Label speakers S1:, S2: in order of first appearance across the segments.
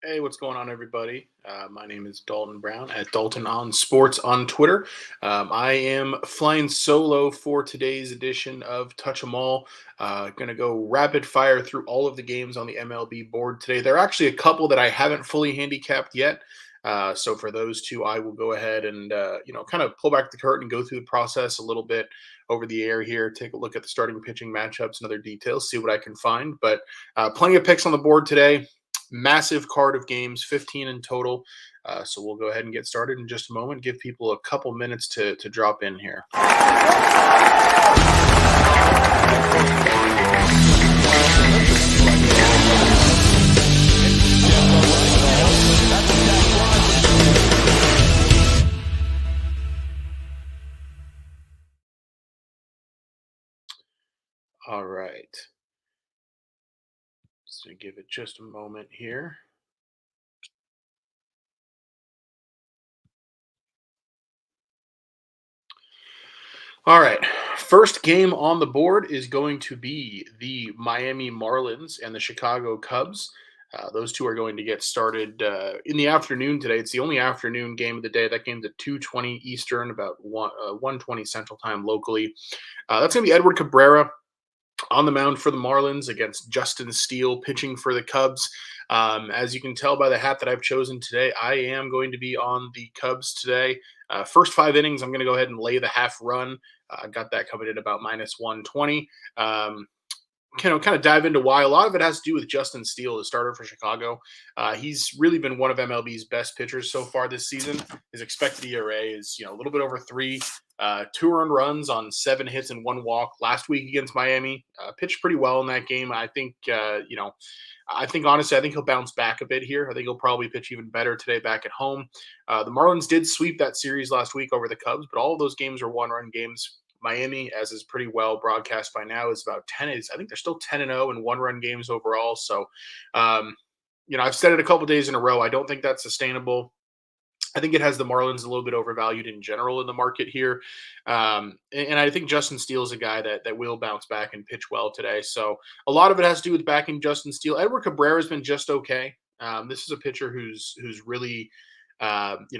S1: Hey, what's going on, everybody? My name is Dalton Brown at Dalton on Sports on Twitter. I am flying solo for today's edition of Touch 'Em All. Going to go rapid fire through all of the games on the MLB board today. There are actually a couple that I haven't fully handicapped yet. So for those two, I will go ahead and kind of pull back the curtain and go through the process a little bit over the air here. Take a look at the starting pitching matchups and other details, see what I can find. But plenty of picks on the board today. Massive card of games, 15 in total. So we'll go ahead and get started in just a moment. Give people a couple minutes to drop in here. All right. So give it just a moment here. All right. First game on the board is going to be the Miami Marlins and the Chicago Cubs. Those two are going to get started in the afternoon today. It's the only afternoon game of the day. That game's at 2:20 Eastern, about 1:20 Central Time locally. That's going to be Edward Cabrera on the mound for the Marlins against Justin Steele pitching for the Cubs. As you can tell by the hat that I've chosen today, I am going to be on the Cubs today. First 5 innings, I'm going to go ahead and lay the half run. I got that coming in about minus 120. Kind of dive into why. A lot of it has to do with Justin Steele, the starter for Chicago. He's really been one of MLB's best pitchers so far this season. His expected ERA is a little bit over 3. 2 earned runs on 7 hits and 1 walk last week against Miami. Pitched pretty well in that game. I think honestly, I think he'll bounce back a bit here. I think he'll probably pitch even better today back at home. The Marlins did sweep that series last week over the Cubs, but all of those games are 1-run games. Miami, as is pretty well broadcast by now, is about 10. I think they're still 10-0 in 1-run games overall. So, I've said it a couple days in a row. I don't think that's sustainable. I think it has the Marlins a little bit overvalued in general in the market here. And I think Justin Steele is a guy that will bounce back and pitch well today. So a lot of it has to do with backing Justin Steele. Edward Cabrera has been just okay. This is a pitcher who's really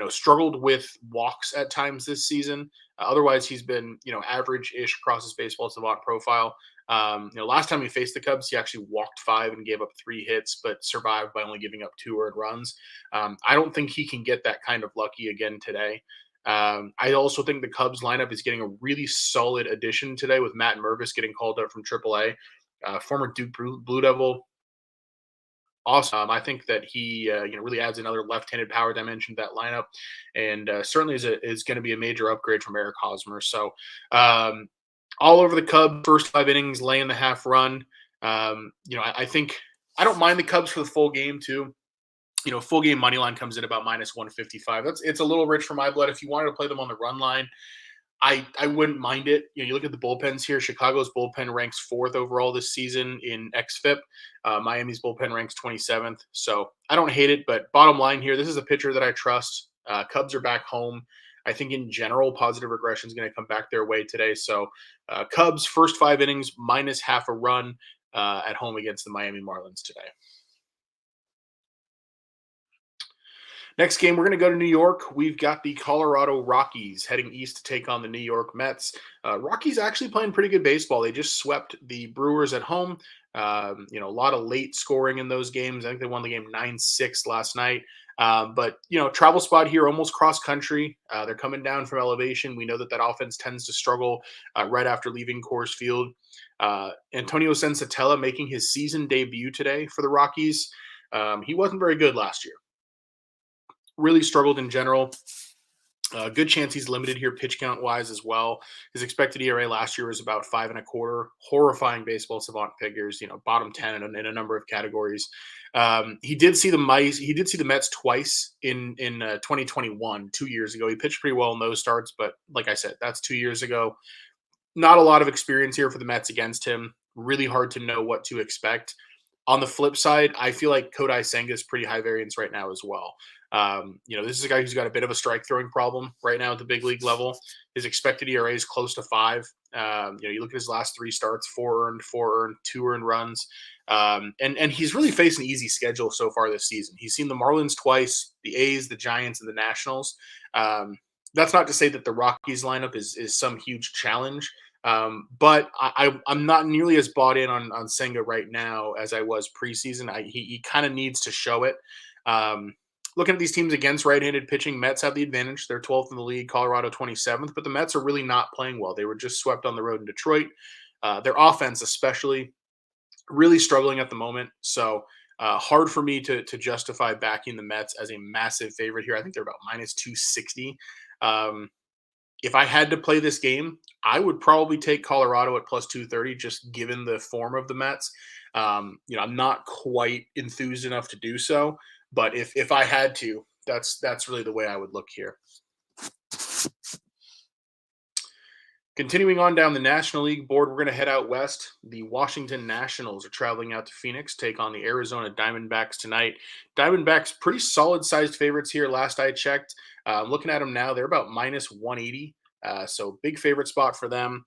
S1: struggled with walks at times this season. Otherwise, he's been, average-ish across his baseball savant profile. Last time he faced the Cubs, he actually walked 5 and gave up 3 hits, but survived by only giving up 2 earned runs. I don't think he can get that kind of lucky again today. I also think the Cubs lineup is getting a really solid addition today with Matt Mervis getting called up from AAA. Former Duke Blue Devil. Awesome. I think that he, really adds another left-handed power dimension to that lineup, and certainly is going to be a major upgrade from Eric Hosmer. So, all over the Cubs, first 5 innings, laying the half run. I think I don't mind the Cubs for the full game too. Full game money line comes in about minus 155. It's a little rich for my blood. If you wanted to play them on the run line, I wouldn't mind it. You look at the bullpens here. Chicago's bullpen ranks 4th overall this season in xFIP. Miami's bullpen ranks 27th. So I don't hate it, but bottom line here, this is a pitcher that I trust. Cubs are back home. I think in general, positive regression is going to come back their way today. So Cubs first 5 innings minus half a run at home against the Miami Marlins today. Next game, we're going to go to New York. We've got the Colorado Rockies heading east to take on the New York Mets. Rockies actually playing pretty good baseball. They just swept the Brewers at home. A lot of late scoring in those games. I think they won the game 9-6 last night. But travel spot here, almost cross country. They're coming down from elevation. We know that offense tends to struggle right after leaving Coors Field. Antonio Sensatella making his season debut today for the Rockies. He wasn't very good last year. Really struggled in general. Good chance he's limited here pitch count wise as well. His expected ERA last year was about 5.25. Horrifying baseball savant figures. Bottom 10 in a number of categories. He did see the Mets twice in 2021, 2 years ago. He pitched pretty well in those starts, but like I said, that's 2 years ago. Not a lot of experience here for the Mets against him. Really hard to know what to expect. On the flip side, I feel like Kodai Senga is pretty high variance right now as well. This is a guy who's got a bit of a strike throwing problem right now at the big league level. His expected ERA is close to 5. You look at his last 3 starts, 4 earned, 2 earned runs. And he's really faced an easy schedule so far this season. He's seen the Marlins twice, the A's, the Giants, and the Nationals. Um, that's not to say that the Rockies lineup is some huge challenge, but I'm not nearly as bought in on Senga right now as I was preseason. He kind of needs to show it. Um, Looking at these teams against right-handed pitching, Mets have the advantage. They're 12th in the league, Colorado 27th, but the Mets are really not playing well. They were just swept on the road in Detroit. Their offense, especially, really struggling at the moment. So hard for me to justify backing the Mets as a massive favorite here. I think they're about minus 260. Um, if I had to play this game, I would probably take Colorado at plus 230, just given the form of the Mets. I'm not quite enthused enough to do so, but if I had to, that's really the way I would look here. Continuing on down the National League board, we're going to head out west. The Washington Nationals are traveling out to Phoenix, take on the Arizona Diamondbacks tonight. Diamondbacks, pretty solid sized favorites here last I checked. Looking at them now, they're about minus 180. So big favorite spot for them.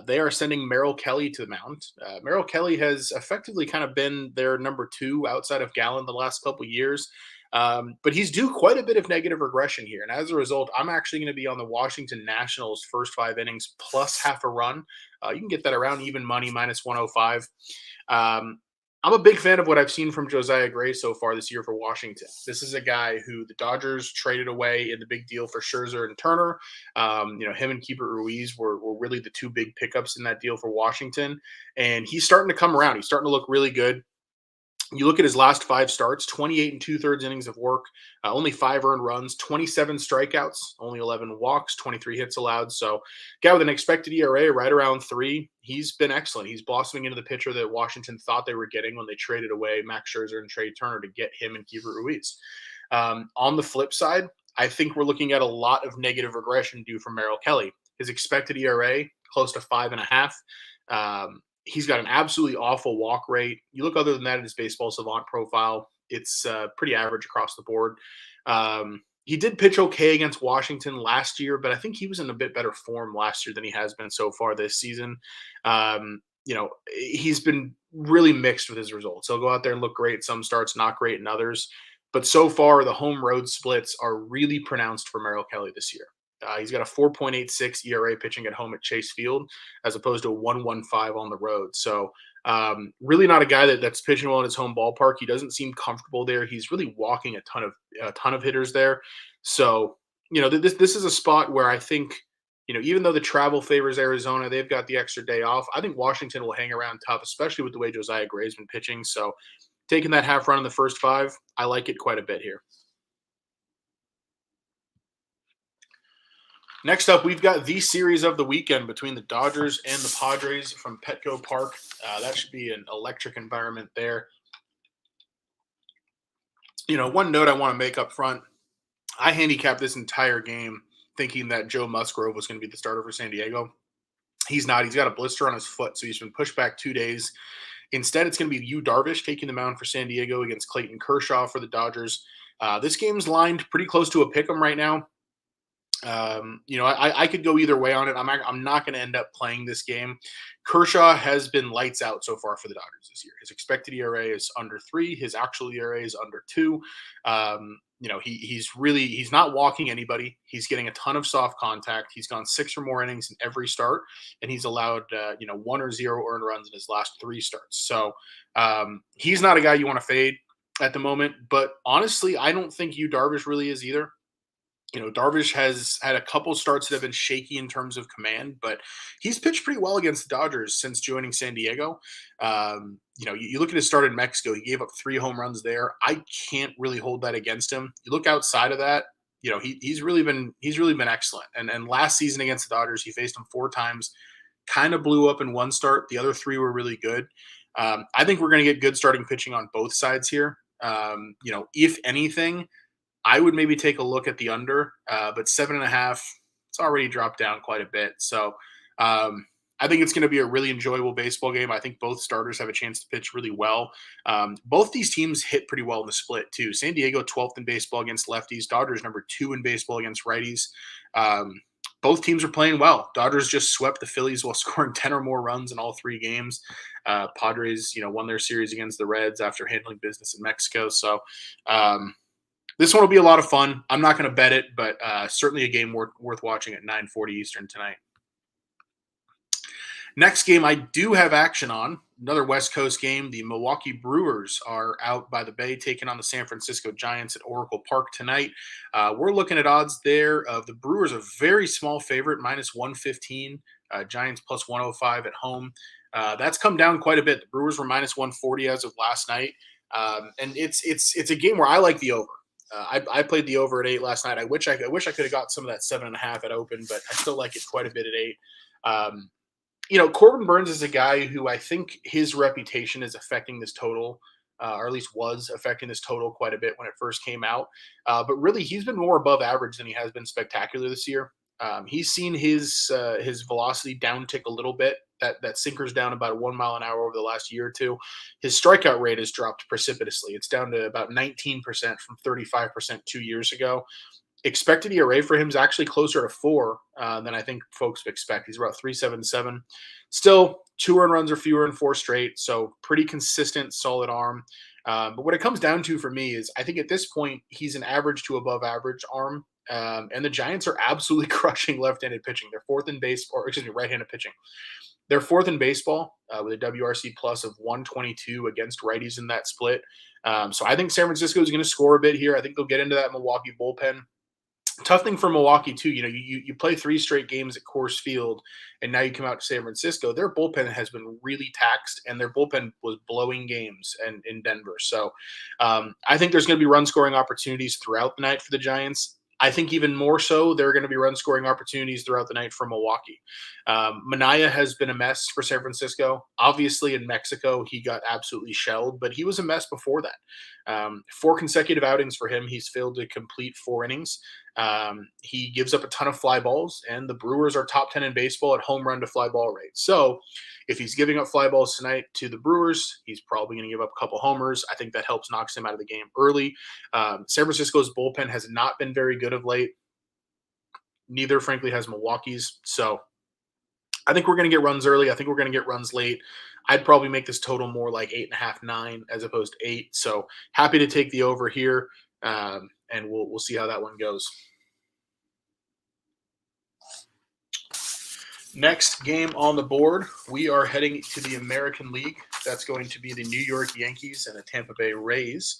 S1: They are sending Merrill Kelly to the mound. Merrill Kelly has effectively kind of been their number two outside of Gallen the last couple years. But he's due quite a bit of negative regression here. And as a result, I'm actually going to be on the Washington Nationals first 5 innings plus half a run. You can get that around even money, minus 105. I'm a big fan of what I've seen from Josiah Gray so far this year for Washington. This is a guy who the Dodgers traded away in the big deal for Scherzer and Turner. Him and Keeper Ruiz were really the two big pickups in that deal for Washington. And he's starting to come around. He's starting to look really good. You look at his last 5 starts, 28 and 2/3 innings of work, only 5 earned runs, 27 strikeouts, only 11 walks, 23 hits allowed. So, guy with an expected ERA right around 3. He's been excellent. He's blossoming into the pitcher that Washington thought they were getting when they traded away Max Scherzer and Trey Turner to get him and Keefer Ruiz. On the flip side, I think we're looking at a lot of negative regression due from Merrill Kelly. His expected ERA close to 5.5. He's got an absolutely awful walk rate. You look other than that at his baseball savant profile, it's pretty average across the board. He did pitch okay against Washington last year, but I think he was in a bit better form last year than he has been so far this season. He's been really mixed with his results. He'll go out there and look great some starts, not great in others. But so far, the home road splits are really pronounced for Merrill Kelly this year. He's got a 4.86 ERA pitching at home at Chase Field, as opposed to a 1.15 on the road. So, really not a guy that's pitching well in his home ballpark. He doesn't seem comfortable there. He's really walking a ton of hitters there. So, this is a spot where I think, even though the travel favors Arizona, they've got the extra day off. I think Washington will hang around tough, especially with the way Josiah Gray's been pitching. So, taking that half run in the first 5, I like it quite a bit here. Next up, we've got the series of the weekend between the Dodgers and the Padres from Petco Park. That should be an electric environment there. One note I want to make up front, I handicapped this entire game thinking that Joe Musgrove was going to be the starter for San Diego. He's not. He's got a blister on his foot, so he's been pushed back 2 days. Instead, it's going to be Yu Darvish taking the mound for San Diego against Clayton Kershaw for the Dodgers. This game's lined pretty close to a pick 'em right now. I could go either way on it. I'm not going to end up playing this game. Kershaw has been lights out so far for the Dodgers this year. His expected ERA is under 3. His actual ERA is under 2. He's not walking anybody. He's getting a ton of soft contact. He's gone 6 or more innings in every start, and he's allowed 1 or 0 earned runs in his last 3 starts. So he's not a guy you want to fade at the moment. But honestly, I don't think Yu Darvish really is either. Darvish has had a couple starts that have been shaky in terms of command, but he's pitched pretty well against the Dodgers since joining San Diego. You look at his start in Mexico, he gave up 3 home runs there. I can't really hold that against him. You look outside of that, he's really been excellent. And last season against the Dodgers, he faced them 4 times, kind of blew up in 1 start. The other 3 were really good. I think we're going to get good starting pitching on both sides here. If anything, I would maybe take a look at the under, but 7.5, it's already dropped down quite a bit. So I think it's going to be a really enjoyable baseball game. I think both starters have a chance to pitch really well. Both these teams hit pretty well in the split too. San Diego 12th in baseball against lefties. Dodgers number 2 in baseball against righties. both teams are playing well. Dodgers just swept the Phillies while scoring 10 or more runs in all 3 games. Padres, won their series against the Reds after handling business in Mexico. So this one will be a lot of fun. I'm not going to bet it, but certainly a game worth watching at 9:40 Eastern tonight. Next game I do have action on, another West Coast game. The Milwaukee Brewers are out by the Bay taking on the San Francisco Giants at Oracle Park tonight. We're looking at odds there of the Brewers a very small favorite, minus 115, Giants plus 105 at home. That's come down quite a bit. The Brewers were minus 140 as of last night. And it's a game where I like the over. I played the over at 8 last night. I wish I could have got some of that 7.5 at open, but I still like it quite a bit at 8. Corbin Burns is a guy who I think his reputation is affecting this total, or at least was affecting this total quite a bit when it first came out. But really, he's been more above average than he has been spectacular this year. He's seen his velocity downtick a little bit. That sinker's down about 1 mile an hour over the last year or two. His strikeout rate has dropped precipitously. It's down to about 19% from 35% 2 years ago. Expected ERA for him is actually closer to 4 than I think folks expect. He's about 3.77. Still, 2 earned runs or fewer in 4 straight, so pretty consistent, solid arm. But what it comes down to for me is I think at this point he's an average to above average arm, and the Giants are absolutely crushing left-handed pitching. They're right-handed pitching. They're 4th in baseball with a WRC plus of 122 against righties in that split. So I think San Francisco is going to score a bit here. I think they'll get into that Milwaukee bullpen. Tough thing for Milwaukee too, you play 3 straight games at Coors Field, and now you come out to San Francisco. Their bullpen has been really taxed, and their bullpen was blowing games in Denver. So I think there's going to be run scoring opportunities throughout the night for the Giants. I think even more so, there are going to be run scoring opportunities throughout the night for Milwaukee. Minaya has been a mess for San Francisco. Obviously, in Mexico, he got absolutely shelled, but he was a mess before that. 4 consecutive outings for him. He's failed to complete 4 innings. He gives up a ton of fly balls, and the Brewers are top 10 in baseball at home run to fly ball rate. So if he's giving up fly balls tonight to the Brewers, he's probably going to give up a couple homers. I think that knocks him out of the game early. San Francisco's bullpen has not been very good of late. Neither, frankly, has Milwaukee's. So I think we're going to get runs early. I think we're going to get runs late. I'd probably make this total more like 8.5, 9 as opposed to 8. So happy to take the over here, and we'll see how that one goes. Next game on the board, we are heading to the American League. That's going to be the New York Yankees and the Tampa Bay Rays.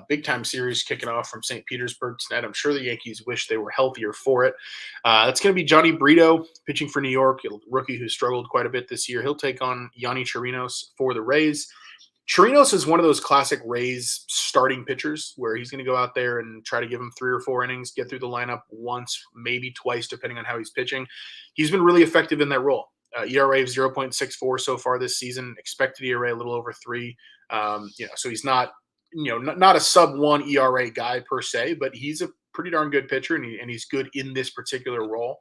S1: Big-time series kicking off from St. Petersburg tonight. I'm sure the Yankees wish they were healthier for it. That's going to be Johnny Brito pitching for New York, a rookie who struggled quite a bit this year. He'll take on Yanni Chirinos for the Rays. Chirinos is one of those classic Rays starting pitchers where he's going to go out there and try to give him 3 or 4 innings, get through the lineup once, maybe twice, depending on how he's pitching. He's been really effective in that role. ERA of 0.64 so far this season. Expected ERA a little over 3. So he's not, not a sub 1 ERA guy per se, but he's a pretty darn good pitcher, and he's good in this particular role.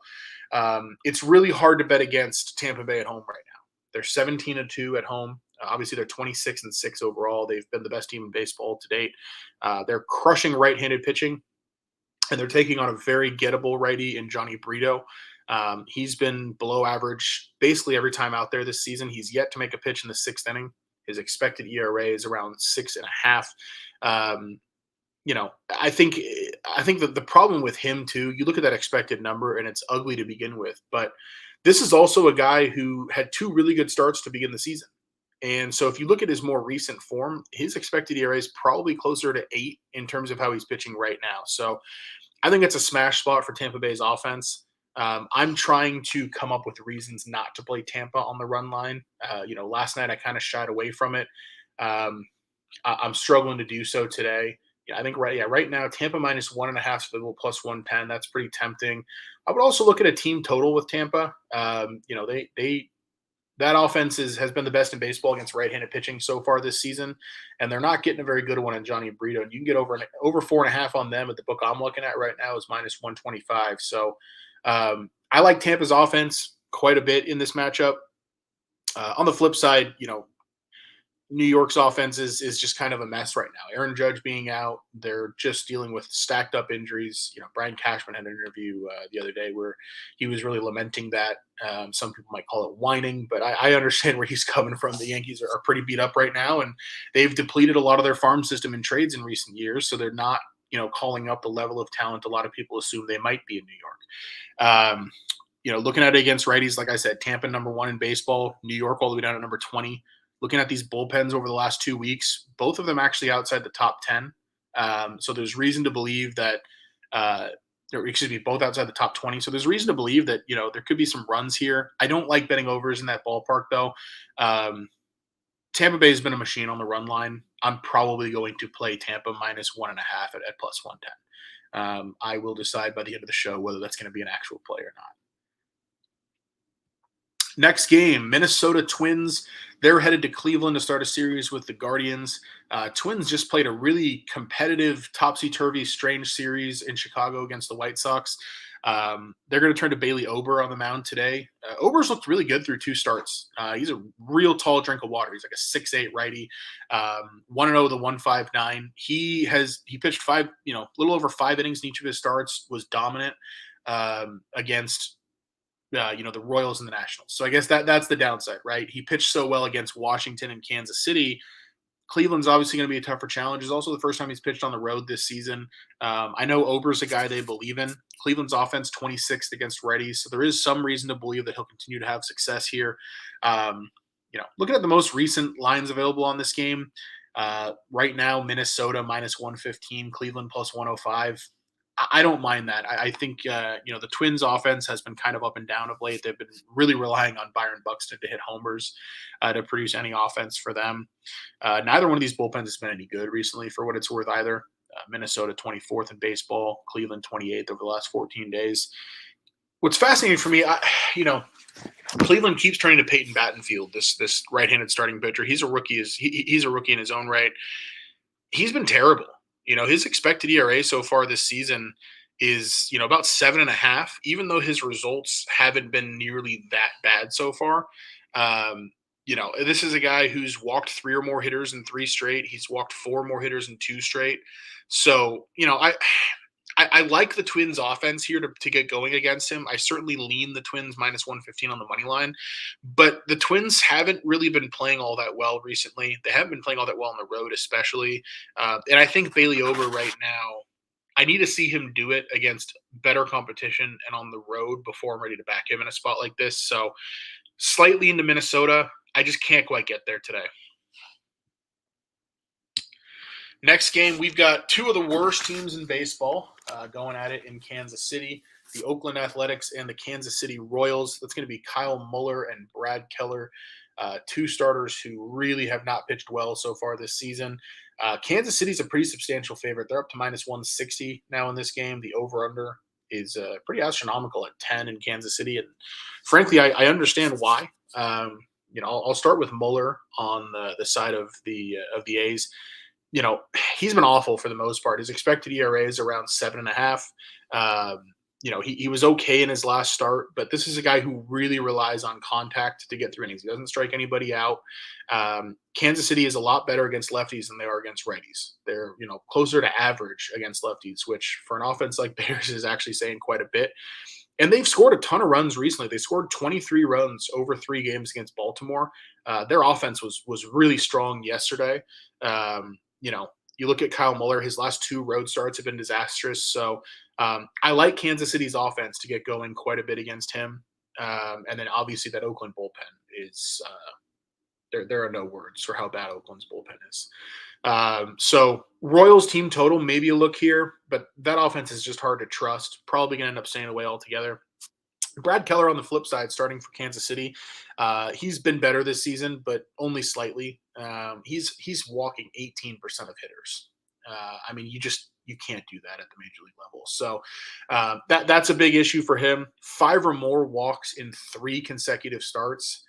S1: It's really hard to bet against Tampa Bay at home right now. They're 17-2 at home. Obviously, they're 26-6 overall. They've been the best team in baseball to date. They're crushing right-handed pitching, and they're taking on a very gettable righty in Johnny Brito. He's been below average basically every time out there this season. He's yet to make a pitch in the 6th inning. His expected ERA is around 6.5. I think that the problem with him too, you look at that expected number and it's ugly to begin with, but this is also a guy who had 2 really good starts to begin the season. And so if you look at his more recent form, his expected ERA is probably closer to 8 in terms of how he's pitching right now. So I think it's a smash spot for Tampa Bay's offense. I'm trying to come up with reasons not to play Tampa on the run line. Last night I kind of shied away from it. I'm struggling to do so today. I think right now Tampa minus 1.5 Swivel plus 110. That's pretty tempting. I would also look at a team total with Tampa. That offense has been the best in baseball against right-handed pitching so far this season, and they're not getting a very good one on Johnny Brito. And you can get over 4.5 on them at the book I'm looking at right now is minus 125. So I like Tampa's offense quite a bit in this matchup. On the flip side, New York's offense is just kind of a mess right now. Aaron Judge being out, they're just dealing with stacked up injuries. Brian Cashman had an interview the other day where he was really lamenting that. Some people might call it whining, but I understand where he's coming from. The Yankees are pretty beat up right now, and they've depleted a lot of their farm system in trades in recent years, so they're not calling up the level of talent a lot of people assume they might be in New York. Looking at it against righties, like I said, Tampa #1 in baseball, New York all the way down to number 20. Looking at these bullpens over the last 2 weeks, both of them actually outside the top 10. So there's reason to believe that, both outside the top 20. So there's reason to believe that, there could be some runs here. I don't like betting overs in that ballpark, though. Tampa Bay has been a machine on the run line. I'm probably going to play Tampa -1.5 at +110. I will decide by the end of the show whether that's going to be an actual play or not. Next game, Minnesota Twins. They're headed to Cleveland to start a series with the Guardians. Twins just played a really competitive, topsy-turvy, strange series in Chicago against the White Sox. They're going to turn to Bailey Ober on the mound today. Ober's looked really good through 2 starts. He's a real tall drink of water. He's like a 6'8" righty, 1-0 with a 1.59. He pitched a little over 5 innings in each of his starts, was dominant against the Royals and the Nationals. So I guess that's the downside, right? He pitched so well against Washington and Kansas City. Cleveland's obviously going to be a tougher challenge. It's also the first time he's pitched on the road this season. I know Ober's a guy they believe in. Cleveland's offense 26th against righties, so there is some reason to believe that he'll continue to have success here. Looking at the most recent lines available on this game, right now Minnesota -115, Cleveland +105. I don't mind that. I think the Twins' offense has been kind of up and down of late. They've been really relying on Byron Buxton to hit homers to produce any offense for them. Neither one of these bullpens has been any good recently, for what it's worth, either. Minnesota 24th in baseball, Cleveland 28th over the last 14 days. What's fascinating for me, Cleveland keeps turning to Peyton Battenfield, this right-handed starting pitcher. He's a rookie. He's a rookie in his own right. He's been terrible. His expected ERA so far this season is, about 7.5, even though his results haven't been nearly that bad so far. This is a guy who's walked 3 or more hitters in 3 straight. He's walked 4 more hitters in 2 straight. So, I like the Twins offense here to get going against him. I certainly lean the Twins -115 on the money line, but the Twins haven't really been playing all that well recently. They haven't been playing all that well on the road, especially. And I think Bailey Ober right now, I need to see him do it against better competition and on the road before I'm ready to back him in a spot like this. So slightly into Minnesota. I just can't quite get there today. Next game, we've got 2 of the worst teams in baseball going at it in Kansas City, the Oakland Athletics and the Kansas City Royals. That's going to be Kyle Muller and Brad Keller, 2 starters who really have not pitched well so far this season. Kansas City's a pretty substantial favorite. They're up to -160 now in this game. The over-under is pretty astronomical at 10 in Kansas City. And frankly, I understand why. I'll start with Muller on the side of the A's. He's been awful for the most part. His expected ERA is around 7.5. He was okay in his last start, but this is a guy who really relies on contact to get through innings. He doesn't strike anybody out. Kansas City is a lot better against lefties than they are against righties. They're, closer to average against lefties, which for an offense like theirs is actually saying quite a bit. And they've scored a ton of runs recently. They scored 23 runs over 3 games against Baltimore. Their offense was really strong yesterday. You look at Kyle Muller, his last 2 road starts have been disastrous. So I like Kansas City's offense to get going quite a bit against him. And then obviously that Oakland bullpen is there are no words for how bad Oakland's bullpen is. So Royals team total, maybe a look here, but that offense is just hard to trust. Probably going to end up staying away altogether. Brad Keller on the flip side, starting for Kansas City. He's been better this season, but only slightly. He's walking 18% of hitters. You can't do that at the major league level. So that's a big issue for him. 5 or more walks in 3 consecutive starts.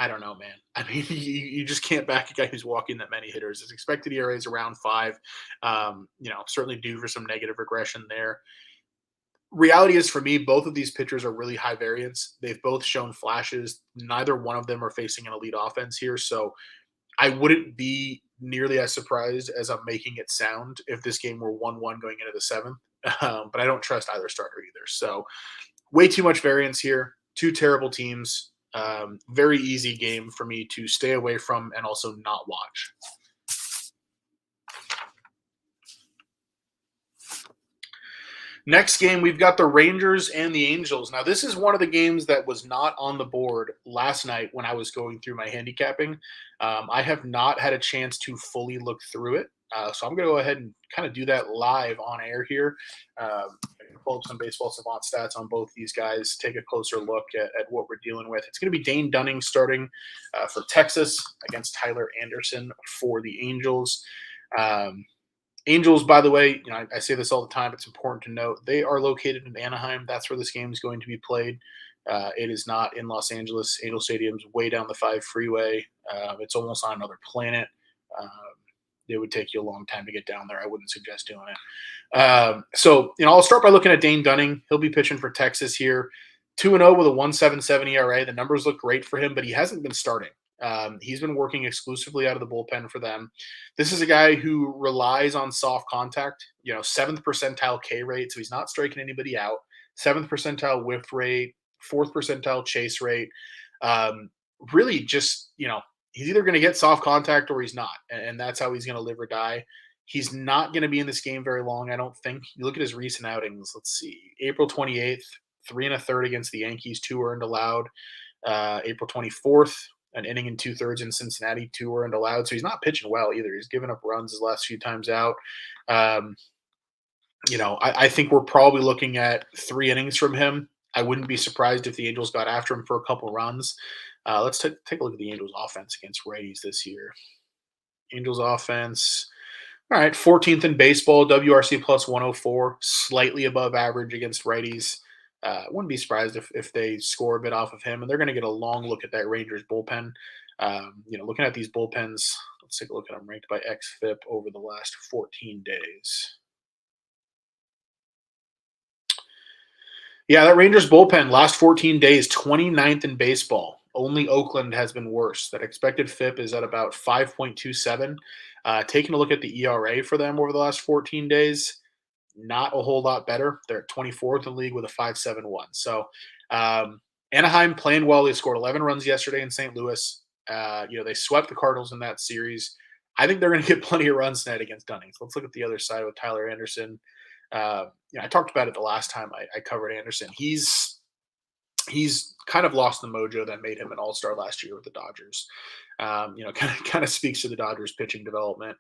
S1: I don't know, man. You just can't back a guy who's walking that many hitters. His expected ERA is around 5. Certainly due for some negative regression there. Reality is for me, both of these pitchers are really high variance. They've both shown flashes. Neither one of them are facing an elite offense here. So I wouldn't be nearly as surprised as I'm making it sound if this game were 1-1 going into the seventh. But I don't trust either starter either. So way too much variance here. Two terrible teams. Very easy game for me to stay away from and also not watch. Next game, we've got the Rangers and the Angels. Now, this is one of the games that was not on the board last night when I was going through my handicapping. I have not had a chance to fully look through it. So I'm going to go ahead and kind of do that live on air here. Pull up some baseball savant stats on both these guys, take a closer look at what we're dealing with. It's going to be Dane Dunning starting for Texas against Tyler Anderson for the Angels. Angels, by the way, I say this all the time. It's important to note they are located in Anaheim. That's where this game is going to be played. It is not in Los Angeles. Angel Stadium's way down the 5 freeway. It's almost on another planet. Um, it would take you a long time to get down there. I wouldn't suggest doing it. So, I'll start by looking at Dane Dunning. He'll be pitching for Texas here. 2-0 with a 1.77 ERA. The numbers look great for him, but he hasn't been starting. He's been working exclusively out of the bullpen for them. This is a guy who relies on soft contact, 7th percentile K rate, so he's not striking anybody out. 7th percentile whiff rate, 4th percentile chase rate. Really just, he's either going to get soft contact or he's not, and that's how he's going to live or die. He's not going to be in this game very long, I don't think. You look at his recent outings. Let's see. April 28th, 3 1/3 against the Yankees, 2 earned allowed. April 24th, an inning and 2/3 in Cincinnati, 2 earned allowed. So he's not pitching well either. He's given up runs his last few times out. I think we're probably looking at 3 innings from him. I wouldn't be surprised if the Angels got after him for a couple runs. Let's take a look at the Angels' offense against righties this year. Angels' offense. All right, 14th in baseball, WRC plus 104, slightly above average against righties. Wouldn't be surprised if they score a bit off of him, and they're going to get a long look at that Rangers bullpen. Looking at these bullpens, let's take a look at them ranked by xFIP over the last 14 days. Yeah, that Rangers bullpen last 14 days, 29th in baseball. Only Oakland has been worse. That expected FIP is at about 5.27. Taking a look at the ERA for them over the last 14 days, not a whole lot better. They're at 24th in the league with a 5.71. So Anaheim playing well. They scored 11 runs yesterday in St. Louis. They swept the Cardinals in that series. I think they're going to get plenty of runs tonight against Dunning. So let's look at the other side with Tyler Anderson. I talked about it the last time I covered Anderson. He's kind of lost the mojo that made him an all-star last year with the Dodgers. Kind of speaks to the Dodgers pitching development.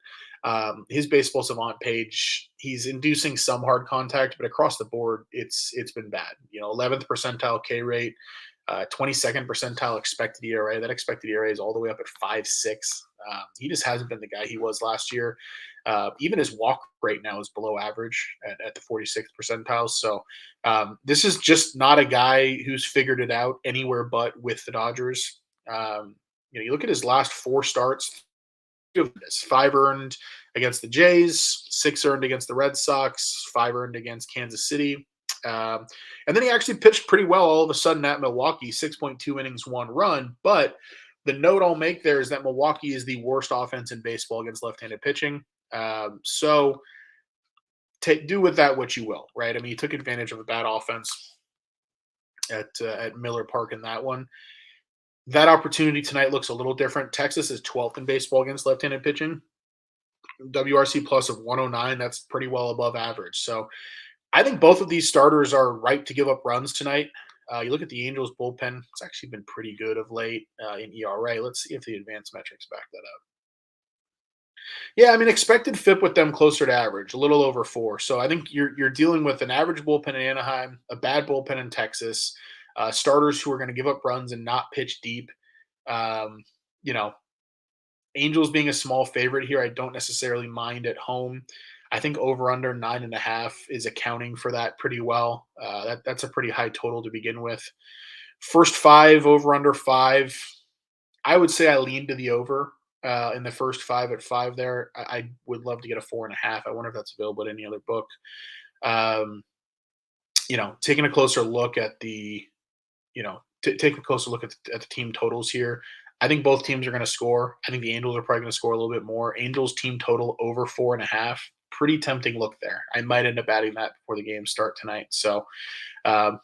S1: His baseball savant page, he's inducing some hard contact, but across the board, it's been bad. 11th percentile K rate, 22nd percentile expected ERA. That expected ERA is all the way up at 5.6. He just hasn't been the guy he was last year. Even his walk rate now is below average at the 46th percentile. So this is just not a guy who's figured it out anywhere but with the Dodgers. You look at his last 4 starts, 5 earned against the Jays, 6 earned against the Red Sox, 5 earned against Kansas City. And then he actually pitched pretty well all of a sudden at Milwaukee, 6.2 innings, 1 run. But the note I'll make there is that Milwaukee is the worst offense in baseball against left-handed pitching. So do with that what you will, right? I mean, he took advantage of a bad offense at Miller Park in that one. That opportunity tonight looks a little different. Texas is 12th in baseball against left-handed pitching. WRC plus of 109, that's pretty well above average. So I think both of these starters are ripe to give up runs tonight. You look at the Angels bullpen, it's actually been pretty good of late in ERA. Let's see if the advanced metrics back that up. Yeah, I mean, expected FIP with them closer to average, a little over 4. So I think you're dealing with an average bullpen in Anaheim, a bad bullpen in Texas, starters who are going to give up runs and not pitch deep. Angels being a small favorite here, I don't necessarily mind at home. I think over under 9.5 is accounting for that pretty well. That's a pretty high total to begin with. First 5 over under 5. I would say I lean to the over in the first 5 at 5 there. I would love to get a 4.5. I wonder if that's available at any other book. taking a closer look at taking a closer look at the team totals here. I think both teams are going to score. I think the Angels are probably going to score a little bit more. Angels team total over 4.5. Pretty tempting look there. I might end up adding that before the games start tonight. So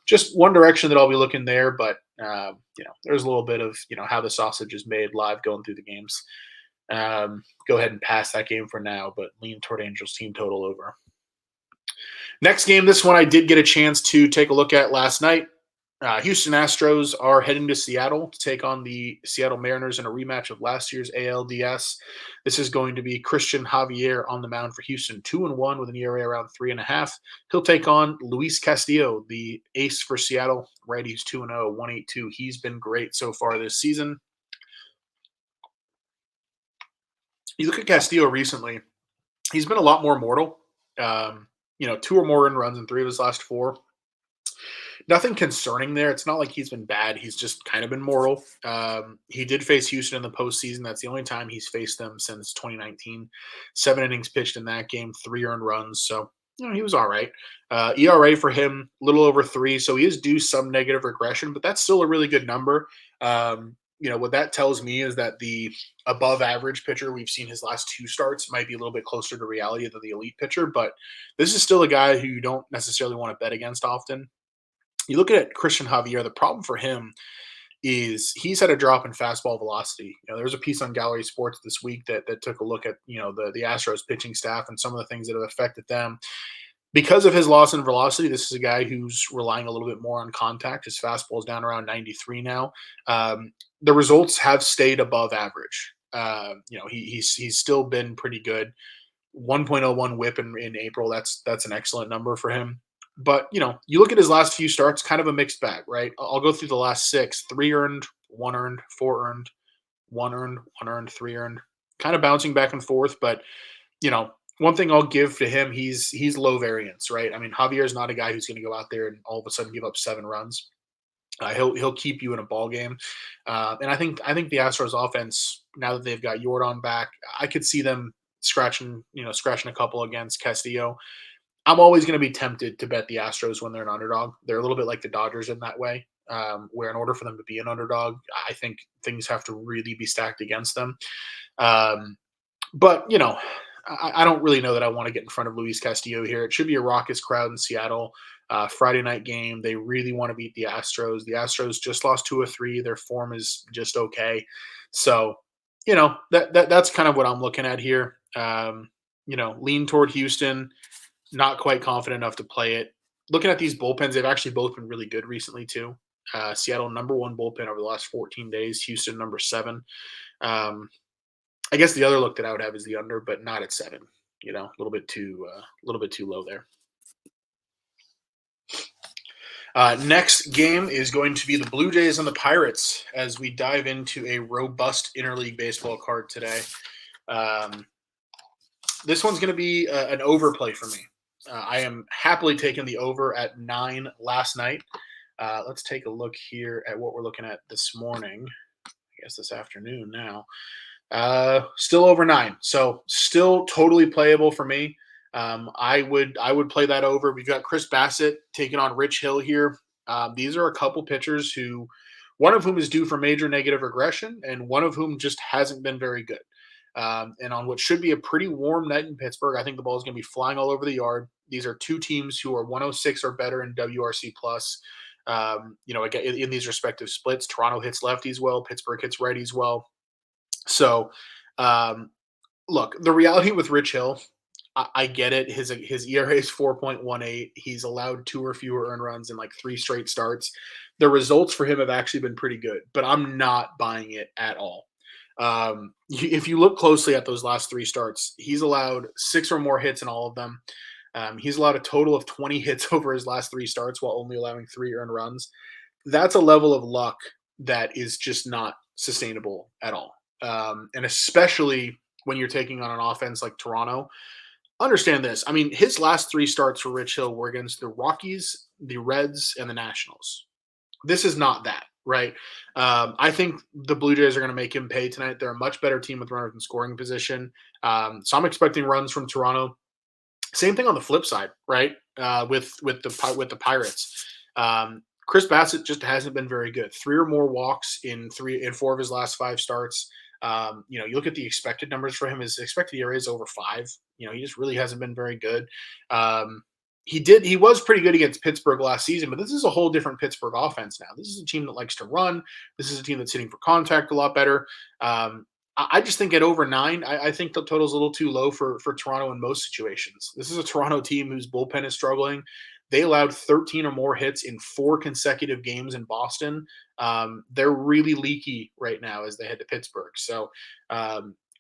S1: just one direction that I'll be looking there, but there's a little bit of how the sausage is made live going through the games. Go ahead and pass that game for now, but lean toward Angels team total over. Next game, this one I did get a chance to take a look at last night. Houston Astros are heading to Seattle to take on the Seattle Mariners in a rematch of last year's ALDS. This is going to be Christian Javier on the mound for Houston, 2-1 with an ERA around 3.5. He'll take on Luis Castillo, the ace for Seattle. Righties 2-0, 1.82. He's been great so far this season. You look at Castillo recently, he's been a lot more mortal. 2 or more earned runs in 3 of his last 4. Nothing concerning there. It's not like he's been bad. He's just kind of been mortal. He did face Houston in the postseason. That's the only time he's faced them since 2019. 7 innings pitched in that game, 3 earned runs. So, he was all right. ERA for him, a little over 3. So he is due some negative regression, but that's still a really good number. What that tells me is that the above average pitcher we've seen his last 2 starts might be a little bit closer to reality than the elite pitcher, but this is still a guy who you don't necessarily want to bet against often. You look at Christian Javier, the problem for him is he's had a drop in fastball velocity. There was a piece on Gallery Sports this week that took a look at, the Astros pitching staff and some of the things that have affected them. Because of his loss in velocity, this is a guy who's relying a little bit more on contact. His fastball is down around 93 now. The results have stayed above average. He's still been pretty good. 1.01 whip in April. That's an excellent number for him. But, you look at his last few starts, kind of a mixed bag, right? I'll go through the last 6. 3 earned, 1 earned, 4 earned, 1 earned, 1 earned, 3 earned. Kind of bouncing back and forth. But, one thing I'll give to him, he's low variance, right? I mean, Javier is not a guy who's going to go out there and all of a sudden give up 7 runs. He'll keep you in a ball game. And I think the Astros offense, now that they've got Jordan back, I could see them scratching a couple against Castillo. I'm always going to be tempted to bet the Astros when they're an underdog. They're a little bit like the Dodgers in that way, where in order for them to be an underdog, I think things have to really be stacked against them. But, I don't really know that I want to get in front of Luis Castillo here. It should be a raucous crowd in Seattle. Friday night game. They really want to beat the Astros. The Astros just lost 2 of 3. Their form is just okay. So, that's kind of what I'm looking at here. Lean toward Houston. Not quite confident enough to play it. Looking at these bullpens, they've actually both been really good recently too. Seattle number 1 bullpen over the last 14 days. Houston number 7. I guess the other look that I would have is the under, but not at 7. A little bit too low there. Next game is going to be the Blue Jays and the Pirates as we dive into a robust interleague baseball card today. This one's going to be an overplay for me. I am happily taking the over at 9 last night. Let's take a look here at what we're looking at this morning. I guess this afternoon now. Still over 9. So still totally playable for me. I would play that over. We've got Chris Bassett taking on Rich Hill here. These are a couple pitchers who, one of whom is due for major negative regression and one of whom just hasn't been very good. And on what should be a pretty warm night in Pittsburgh, I think the ball is going to be flying all over the yard. These are 2 teams who are 106 or better in WRC plus. Again, in these respective splits, Toronto hits lefties well, Pittsburgh hits righties well. So, look, the reality with Rich Hill, I get it. His ERA is 4.18. He's allowed 2 or fewer earned runs in like 3 straight starts. The results for him have actually been pretty good, but I'm not buying it at all. If you look closely at those last 3 starts, he's allowed 6 or more hits in all of them. He's allowed a total of 20 hits over his last 3 starts while only allowing 3 earned runs. That's a level of luck that is just not sustainable at all. And especially when you're taking on an offense like Toronto. Understand this. I mean, his last 3 starts for Rich Hill were against the Rockies, the Reds, and the Nationals. This is not that, right? I think the Blue Jays are going to make him pay tonight. They're a much better team with runners in scoring position. So I'm expecting runs from Toronto. Same thing on the flip side, right? With the Pirates, Chris Bassett just hasn't been very good. Three or more walks in four of his last five starts. You look at the expected numbers for him. His expected ERA is over five. He just really hasn't been very good. Um, he was pretty good against Pittsburgh last season, but this is a whole different Pittsburgh offense now. This is a team that likes to run. This is a team that's hitting for contact a lot better. I just think at over nine, I think the total's a little too low for Toronto in most situations. This is a Toronto team whose bullpen is struggling. They allowed 13 or more hits in four consecutive games in Boston. They're really leaky right now as they head to Pittsburgh. So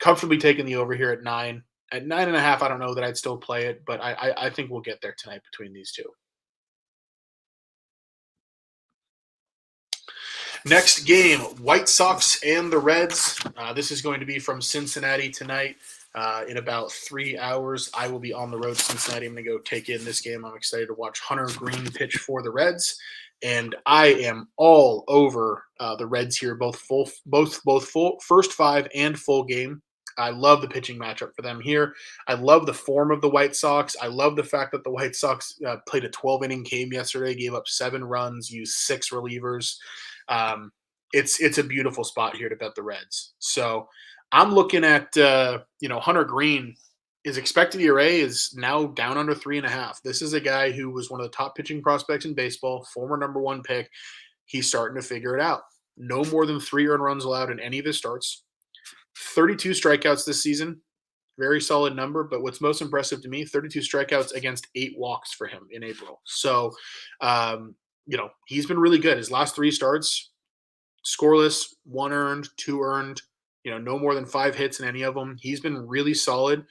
S1: comfortably taking the over here at nine. At 9.5, I don't know that I'd still play it, but I think we'll get there tonight between these two. Next game, White Sox and the Reds. This is going to be from Cincinnati tonight. In about 3 hours, I will be on the road to Cincinnati. I'm going to go take in this game. I'm excited to watch Hunter Green pitch for the Reds, and I am all over the Reds here, both full first five and full game. I love the pitching matchup for them here. I love the form of the White Sox. I love the fact that the White Sox played a 12-inning game yesterday, gave up 7 runs, used 6 relievers. Um, it's a beautiful spot here to bet the Reds. So I'm looking at Hunter Green. His expected ERA is now down under 3.5. This is a guy who was one of the top pitching prospects in baseball, former number one pick. He's starting to figure it out. No more than 3 earned runs allowed in any of his starts. 32 strikeouts this season. Very solid number, but what's most impressive to me, 32 strikeouts against 8 walks for him in April. So, he's been really good. His last 3 starts, scoreless, 1 earned, 2 earned, no more than 5 hits in any of them. He's been really solid.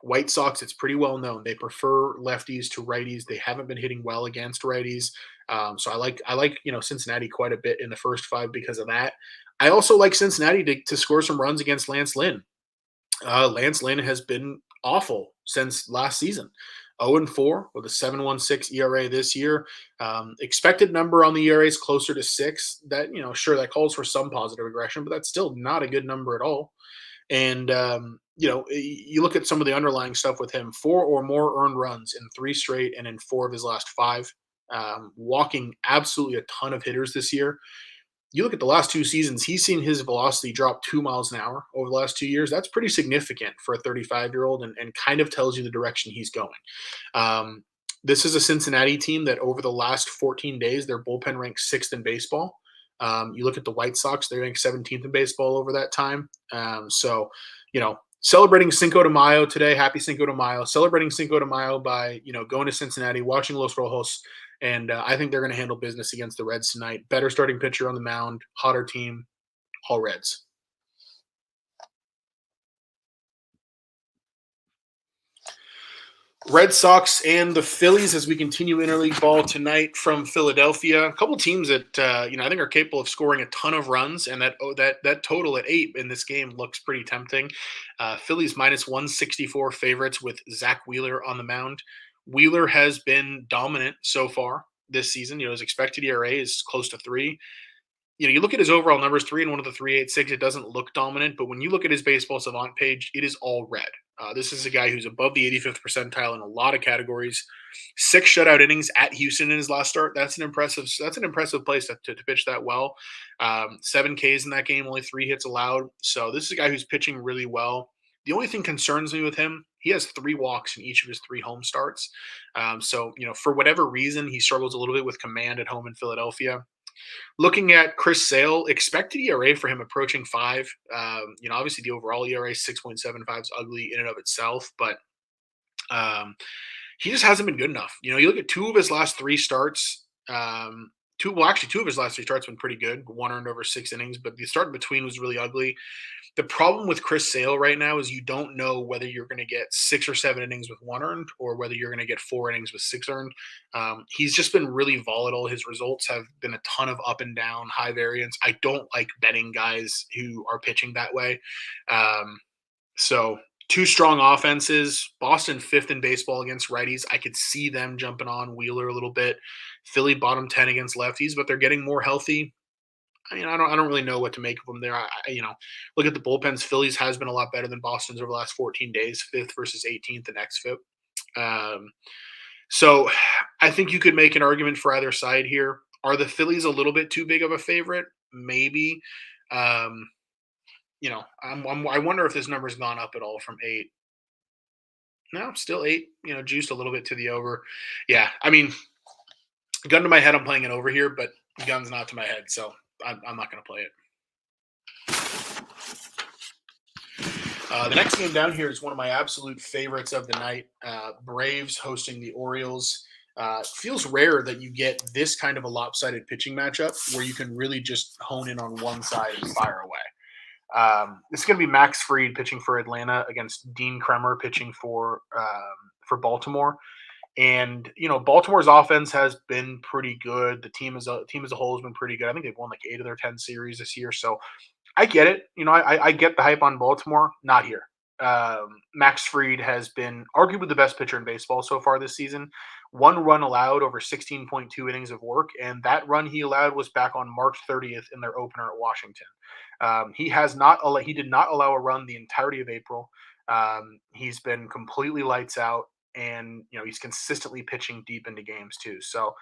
S1: White Sox, it's pretty well known. They prefer lefties to righties. They haven't been hitting well against righties. So I like Cincinnati quite a bit in the first 5 because of that. I also like Cincinnati to score some runs against Lance Lynn. Lance Lynn has been awful since last season. 0-4 with a 7.16 ERA this year. Expected number on the ERA is closer to 6. That sure that calls for some positive regression, but that's still not a good number at all. And you look at some of the underlying stuff with him: 4 or more earned runs in 3 straight, and in 4 of his last 5. Walking absolutely a ton of hitters this year. You look at the last 2 seasons, he's seen his velocity drop 2 miles an hour over the last 2 years. That's pretty significant for a 35-year-old and kind of tells you the direction he's going. This is a Cincinnati team that over the last 14 days, their bullpen ranks 6th in baseball. You look at the White Sox, they rank 17th in baseball over that time. Celebrating Cinco de Mayo today. Happy Cinco de Mayo. Celebrating Cinco de Mayo by, going to Cincinnati, watching Los Rojos. And I think they're going to handle business against the Reds tonight. Better starting pitcher on the mound, hotter team, all Reds. Red Sox and the Phillies as we continue interleague ball tonight from Philadelphia. A couple teams that I think are capable of scoring a ton of runs, and that total at 8 in this game looks pretty tempting. Phillies minus 164 favorites with Zach Wheeler on the mound. Wheeler has been dominant so far this season. His expected ERA is close to 3. You look at his overall numbers, 3 and 1 of the 3.86. It doesn't look dominant, but when you look at his baseball savant page, it is all red. This is a guy who's above the 85th percentile in a lot of categories. 6 shutout innings at Houston in his last start. That's an impressive place to pitch that well. 7 Ks in that game, only 3 hits allowed. So this is a guy who's pitching really well. The only thing concerns me with him, he has 3 walks in each of his 3 home starts. For whatever reason, he struggles a little bit with command at home in Philadelphia. Looking at Chris Sale, expected ERA for him approaching 5. Obviously the overall ERA 6.75 is ugly in and of itself, but he just hasn't been good enough. You look at 2 of his last 3 starts. 2 of his last 3 starts have been pretty good. 1 earned over 6 innings, but the start in between was really ugly. The problem with Chris Sale right now is you don't know whether you're going to get 6 or 7 innings with 1 earned or whether you're going to get 4 innings with 6 earned. He's just been really volatile. His results have been a ton of up and down, high variance. I don't like betting guys who are pitching that way. So 2 strong offenses. Boston 5th in baseball against righties. I could see them jumping on Wheeler a little bit. Philly bottom 10 against lefties, but they're getting more healthy. I don't really know what to make of them there. Look at the bullpens. Phillies has been a lot better than Boston's over the last 14 days, 5th versus 18th and xFIP. Um, so I think you could make an argument for either side here. Are the Phillies a little bit too big of a favorite? Maybe. Um, I wonder if this number's gone up at all from 8. No, still 8. Juiced a little bit to the over. Yeah, I mean, gun to my head, I'm playing it over here, but gun's not to my head, so I'm not going to play it. The next game down here is one of my absolute favorites of the night. Braves hosting the Orioles. It feels rare that you get this kind of a lopsided pitching matchup where you can really just hone in on one side and fire away. This is going to be Max Fried pitching for Atlanta against Dean Kremer pitching for Baltimore. And Baltimore's offense has been pretty good. The team as a whole has been pretty good. I think they've won like 8 of their 10 series this year. So I get it. I get the hype on Baltimore. Not here. Max Fried has been arguably the best pitcher in baseball so far this season. 1 run allowed over 16.2 innings of work, and that run he allowed was back on March 30th in their opener at Washington. He did not allow a run the entirety of April. He's been completely lights out, and he's consistently pitching deep into games too. So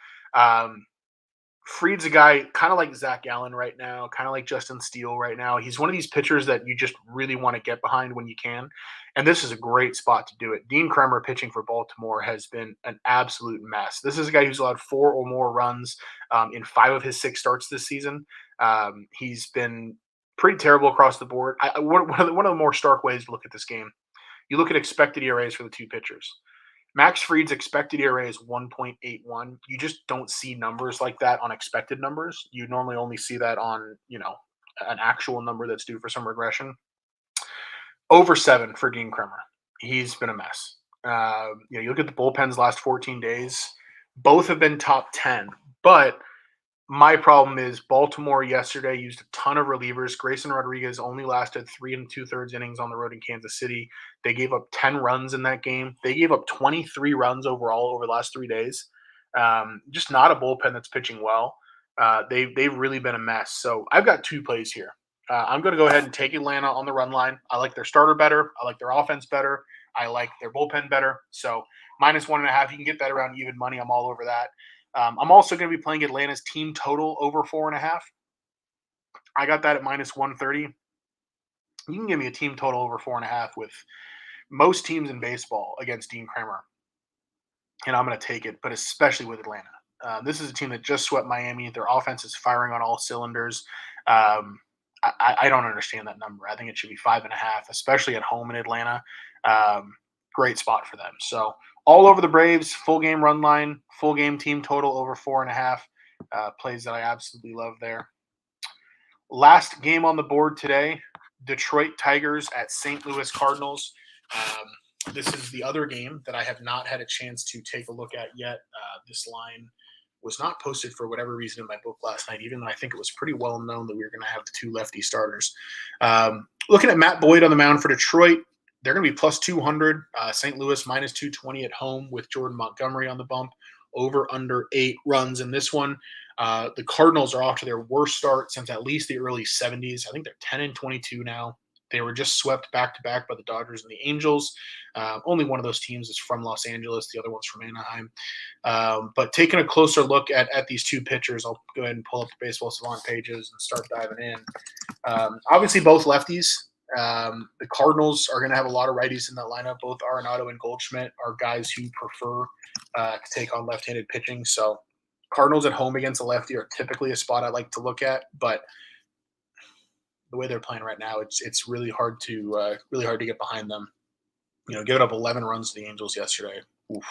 S1: Fried's a guy kind of like Zach Gallen right now, kind of like Justin Steele right now. He's one of these pitchers that you just really want to get behind when you can. And this is a great spot to do it. Dean Kremer pitching for Baltimore has been an absolute mess. This is a guy who's allowed 4 or more runs in 5 of his 6 starts this season. He's been pretty terrible across the board. One of the more stark ways to look at this game, you look at expected ERAs for the two pitchers. Max Fried's expected ERA is 1.81. You just don't see numbers like that on expected numbers. You normally only see that on, an actual number that's due for some regression. Over 7 for Dean Kremer. He's been a mess. You look at the bullpen's last 14 days. Both have been top 10. But my problem is Baltimore yesterday used a ton of relievers. Grayson Rodriguez only lasted 3 2/3 innings on the road in Kansas City. They gave up 10 runs in that game. They gave up 23 runs overall over the last 3 days. Just not a bullpen that's pitching well. They've really been a mess. So I've got 2 plays here. I'm going to go ahead and take Atlanta on the run line. I like their starter better. I like their offense better. I like their bullpen better. So -1.5, you can get that around even money. I'm all over that. I'm also going to be playing Atlanta's team total over 4.5. I got that at -130. You can give me a team total over 4.5 with most teams in baseball against Dean Kremer, and I'm going to take it, but especially with Atlanta. This is a team that just swept Miami. Their offense is firing on all cylinders. I don't understand that number. I think it should be 5.5, especially at home in Atlanta. Great spot for them. So all over the Braves, full game run line, full game team total over 4.5. Plays that I absolutely love there. Last game on the board today, Detroit Tigers at St. Louis Cardinals. This is the other game that I have not had a chance to take a look at yet. This line was not posted for whatever reason in my book last night, even though I think it was pretty well known that we were going to have the 2 lefty starters. Looking at Matt Boyd on the mound for Detroit, they're going to be +200. St. Louis -220 at home with Jordan Montgomery on the bump. Over under 8 runs in this one. The Cardinals are off to their worst start since at least the early 70s. I think they're 10-22 now. They were just swept back-to-back by the Dodgers and the Angels. Only one of those teams is from Los Angeles. The other one's from Anaheim. But taking a closer look at these 2 pitchers, I'll go ahead and pull up the Baseball Savant pages and start diving in. Obviously, both lefties. The Cardinals are going to have a lot of righties in that lineup. Both Arenado and Goldschmidt are guys who prefer to take on left-handed pitching. So Cardinals at home against a lefty are typically a spot I like to look at, but the way they're playing right now, it's really hard to get behind them. Giving up 11 runs to the Angels yesterday. Oof.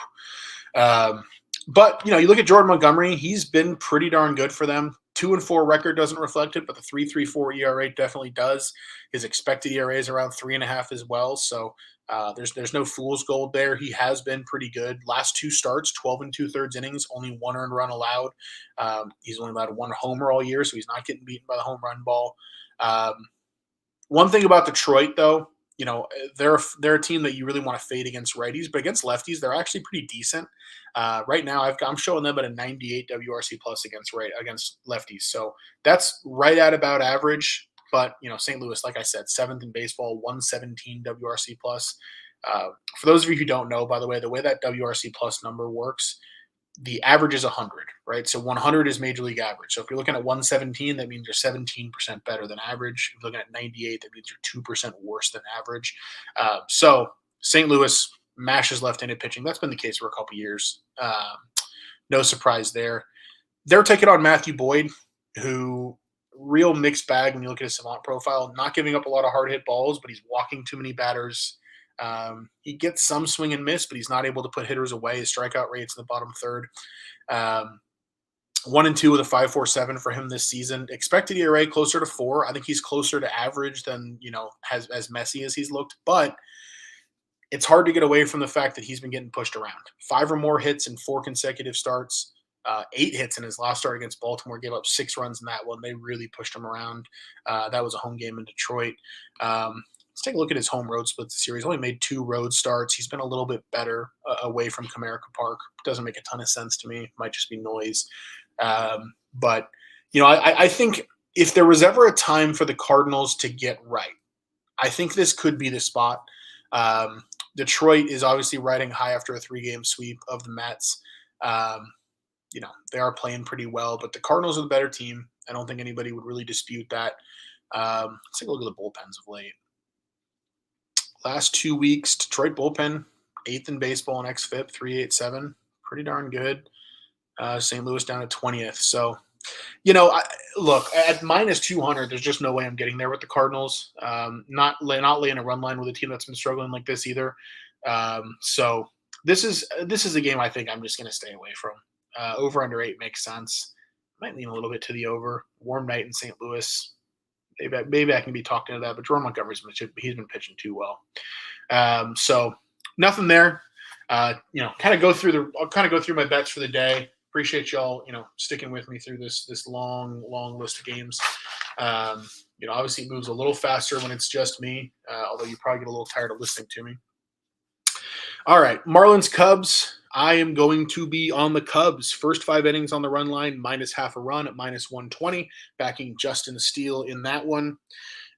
S1: But you look at Jordan Montgomery, he's been pretty darn good for them. 2-4 record doesn't reflect it, but the 3.34 ERA definitely does. His expected ERA is around 3.5 as well. So there's no fool's gold there. He has been pretty good. Last 2 starts, 12 2/3 innings, only 1 earned run allowed. He's only allowed 1 homer all year, so he's not getting beaten by the home run ball. One thing about Detroit, though, they're a team that you really want to fade against righties, but against lefties, they're actually pretty decent. Right now, I'm showing them at a 98 WRC plus against lefties, so that's right at about average. But St. Louis, like I said, 7th in baseball, 117 WRC plus. For those of you who don't know, by the way that WRC plus number works, the average is 100, right? So 100 is major league average. So if you're looking at 117, that means you're 17% better than average. If you're looking at 98, that means you're 2% worse than average. So St. Louis mashes left-handed pitching. That's been the case for a couple years. No surprise there. They're taking on Matthew Boyd, who real mixed bag when you look at his savant profile. Not giving up a lot of hard hit balls, but he's walking too many batters. He gets some swing and miss, but he's not able to put hitters away. His strikeout rate's in the bottom third. 1-2 with a 5.47 for him this season. Expected ERA closer to 4. I think he's closer to average than, as messy as he's looked. But it's hard to get away from the fact that he's been getting pushed around. 5 or more hits in 4 consecutive starts. 8 hits in his last start against Baltimore. Gave up 6 runs in that one. They really pushed him around. That was a home game in Detroit. Let's take a look at his home road split this series. Only made 2 road starts. He's been a little bit better away from Comerica Park. Doesn't make a ton of sense to me. Might just be noise. But I think if there was ever a time for the Cardinals to get right, I think this could be the spot. Detroit is obviously riding high after a 3-game sweep of the Mets. They are playing pretty well, but the Cardinals are the better team. I don't think anybody would really dispute that. Let's take a look at the bullpens of late. Last 2 weeks, Detroit bullpen, 8th in baseball in xFIP, 3.87. Pretty darn good. St. Louis down at 20th. So, look, at minus 200, there's just no way I'm getting there with the Cardinals. Not laying a run line with a team that's been struggling like this either. So this is a game I think I'm just going to stay away from. Over under 8 makes sense. Might lean a little bit to the over. Warm night in St. Louis. Maybe I can be talked into that, but Jordan Montgomery's been pitching too well. So nothing there. I'll kind of go through my bets for the day. Appreciate y'all, sticking with me through this long list of games. Obviously it moves a little faster when it's just me, although you probably get a little tired of listening to me. All right, Marlins Cubs. I am going to be on the Cubs. First 5 innings on the run line, minus half a run at minus 120. Backing Justin Steele in that one.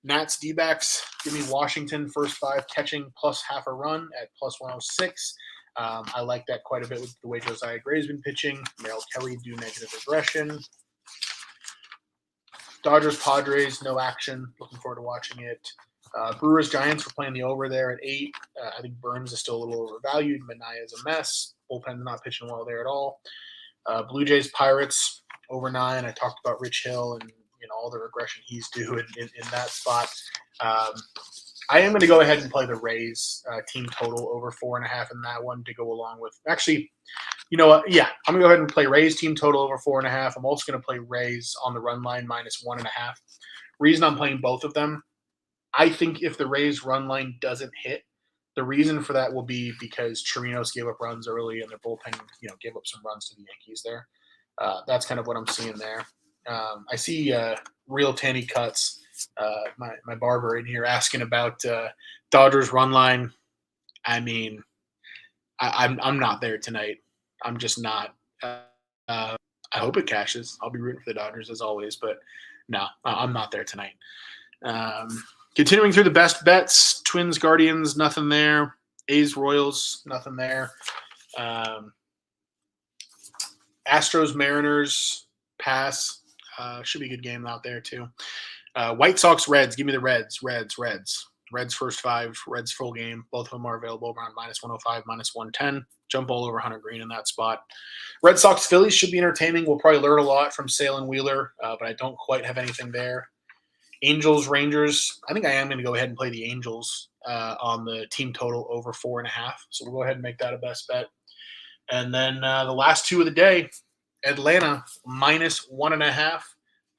S1: Nats D-backs. Give me Washington first 5 catching plus half a run at plus 106. I like that quite a bit with the way Josiah Gray's been pitching. Merrill Kelly do negative regression. Dodgers Padres, no action. Looking forward to watching it. Brewers Giants, we're playing the over there at 8. I think Burns is still a little overvalued. Minaya is a mess. Bullpen's not pitching well there at all. Blue Jays Pirates over 9. I talked about Rich Hill and all the regression he's due in that spot. I am going to go ahead and play the Rays team total over 4.5 in that one to go along with. Actually, you know what? Yeah, I'm going to go ahead and play Rays team total over 4.5. I'm also going to play Rays on the run line minus 1.5. Reason I'm playing both of them, I think if the Rays run line doesn't hit, the reason for that will be because Chirinos gave up runs early and their bullpen, gave up some runs to the Yankees there. That's kind of what I'm seeing there. I see Real Tanny Cuts, my barber in here, asking about Dodgers run line. I mean, I'm not there tonight. I'm just not. I hope it cashes. I'll be rooting for the Dodgers as always, but no, I'm not there tonight. Continuing through the best bets, Twins, Guardians, nothing there. A's, Royals, nothing there. Astros, Mariners, pass. Should be a good game out there too. White Sox, Reds. Give me the Reds. Reds first 5. Reds full game. Both of them are available around minus 105, minus 110. Jump all over Hunter Green in that spot. Red Sox, Phillies should be entertaining. We'll probably learn a lot from Sale and Wheeler, but I don't quite have anything there. Angels, Rangers. I think I am going to go ahead and play the Angels on the team total over 4.5. So we'll go ahead and make that a best bet. And then the last 2 of the day, Atlanta minus 1.5.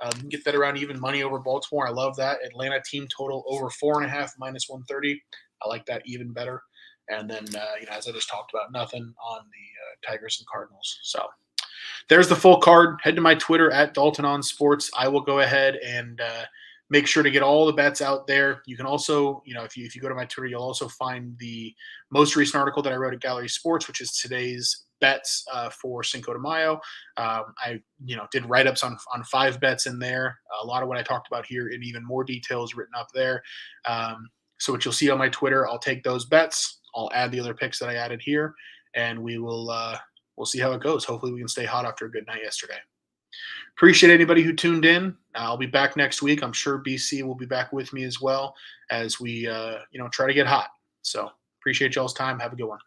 S1: You can get that around even money over Baltimore. I love that. Atlanta team total over 4.5 minus 130. I like that even better. And then, as I just talked about, nothing on the Tigers and Cardinals. So there's the full card. Head to my Twitter at Dalton on Sports. I will go ahead and make sure to get all the bets out there. You can also, if you go to my Twitter, you'll also find the most recent article that I wrote at Gallery Sports, which is today's bets for Cinco de Mayo. I did write-ups on 5 bets in there. A lot of what I talked about here in even more detail is written up there. So what you'll see on my Twitter, I'll take those bets. I'll add the other picks that I added here, and we'll see how it goes. Hopefully, we can stay hot after a good night yesterday. Appreciate anybody who tuned in. I'll be back next week. I'm sure BC will be back with me as well as we try to get hot. So appreciate y'all's time. Have a good one.